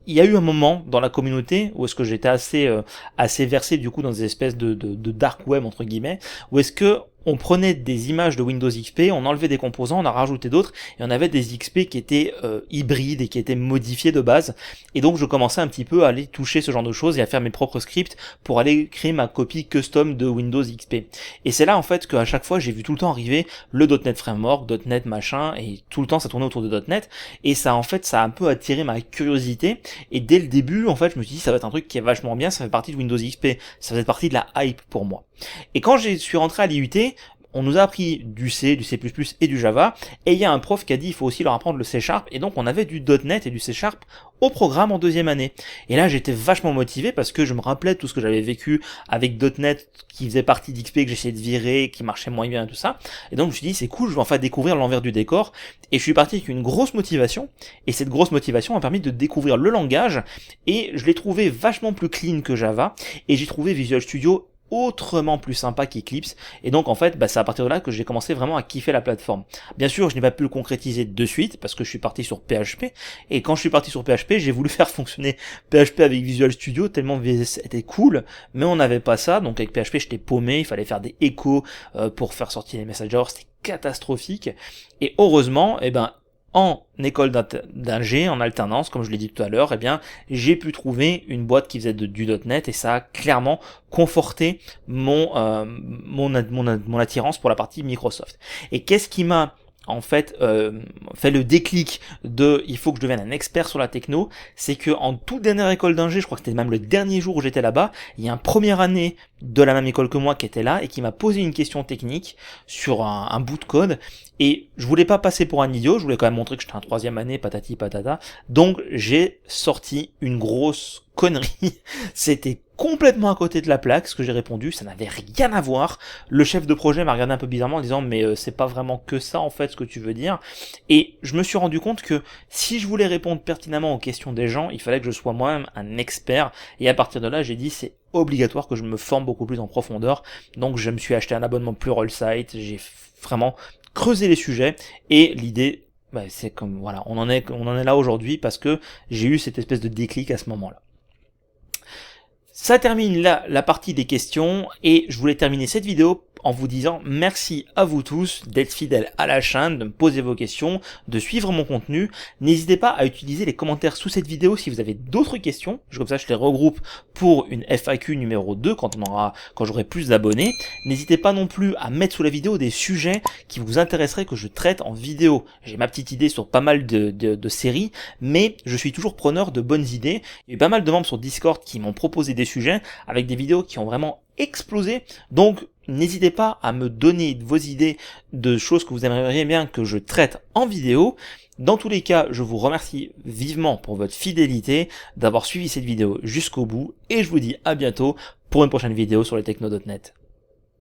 il y a eu un moment dans la communauté où est-ce que j'étais assez versé du coup dans des espèces de dark web entre guillemets, où est-ce que on prenait des images de Windows XP, on enlevait des composants, on en rajoutait d'autres, et on avait des XP qui étaient hybrides et qui étaient modifiés de base. Et donc je commençais un petit peu à aller toucher ce genre de choses et à faire mes propres scripts pour aller créer ma copie custom de Windows XP. Et c'est là en fait qu'à chaque fois j'ai vu tout le temps arriver le .NET Framework, .NET machin, et tout le temps ça tournait autour de .NET, et ça en fait ça a un peu attiré ma curiosité, et dès le début en fait je me suis dit ça va être un truc qui est vachement bien, ça fait partie de Windows XP, ça faisait partie de la hype pour moi. Et quand je suis rentré à l'IUT, on nous a appris du C, du C++ et du Java, et il y a un prof qui a dit il faut aussi leur apprendre le C#, et donc on avait du .NET et du C# au programme en deuxième année. Et là j'étais vachement motivé parce que je me rappelais tout ce que j'avais vécu avec .NET qui faisait partie d'XP que j'essayais de virer, qui marchait moins bien et tout ça, et donc je me suis dit c'est cool, je vais enfin découvrir l'envers du décor, et je suis parti avec une grosse motivation, et cette grosse motivation m'a permis de découvrir le langage, et je l'ai trouvé vachement plus clean que Java, et j'ai trouvé Visual Studio autrement plus sympa qu'Eclipse, et donc en fait c'est à partir de là que j'ai commencé vraiment à kiffer la plateforme. Bien sûr je n'ai pas pu le concrétiser de suite parce que je suis parti sur PHP, et quand je suis parti sur PHP j'ai voulu faire fonctionner PHP avec Visual Studio tellement VS était cool, mais on n'avait pas ça, donc avec PHP j'étais paumé, il fallait faire des échos pour faire sortir les messagers, c'était catastrophique, et heureusement en école d'ingé, en alternance, comme je l'ai dit tout à l'heure, j'ai pu trouver une boîte qui faisait du .NET, et ça a clairement conforté mon attirance pour la partie Microsoft. Et qu'est-ce qui m'a en fait fait le déclic de il faut que je devienne un expert sur la techno? C'est que en toute dernière école d'ingé, je crois que c'était même le dernier jour où j'étais là-bas, il y a un première année de la même école que moi qui était là et qui m'a posé une question technique sur un bout de code, et je voulais pas passer pour un idiot, je voulais quand même montrer que j'étais en troisième année, patati patata, donc j'ai sorti une grosse connerie. C'était complètement à côté de la plaque ce que j'ai répondu, ça n'avait rien à voir. Le chef de projet m'a regardé un peu bizarrement en disant mais c'est pas vraiment que ça en fait ce que tu veux dire, et je me suis rendu compte que si je voulais répondre pertinemment aux questions des gens, il fallait que je sois moi-même un expert, et à partir de là j'ai dit c'est obligatoire que je me forme beaucoup plus en profondeur, donc je me suis acheté un abonnement Pluralsight, j'ai vraiment creusé les sujets, et l'idée c'est comme voilà, on en est là aujourd'hui parce que j'ai eu cette espèce de déclic à ce moment-là. Ça termine là la partie des questions, et je voulais terminer cette vidéo en vous disant merci à vous tous d'être fidèles à la chaîne, de me poser vos questions, de suivre mon contenu. N'hésitez pas à utiliser les commentaires sous cette vidéo si vous avez d'autres questions, comme ça je les regroupe pour une FAQ numéro 2 quand j'aurai plus d'abonnés. N'hésitez pas non plus à mettre sous la vidéo des sujets qui vous intéresseraient que je traite en vidéo. J'ai ma petite idée sur pas mal de séries, mais je suis toujours preneur de bonnes idées. Il y a eu pas mal de membres sur Discord qui m'ont proposé des sujets avec des vidéos qui ont vraiment explosé, donc n'hésitez pas à me donner vos idées de choses que vous aimeriez bien que je traite en vidéo. Dans tous les cas, je vous remercie vivement pour votre fidélité, d'avoir suivi cette vidéo jusqu'au bout, et je vous dis à bientôt pour une prochaine vidéo sur les techno.net.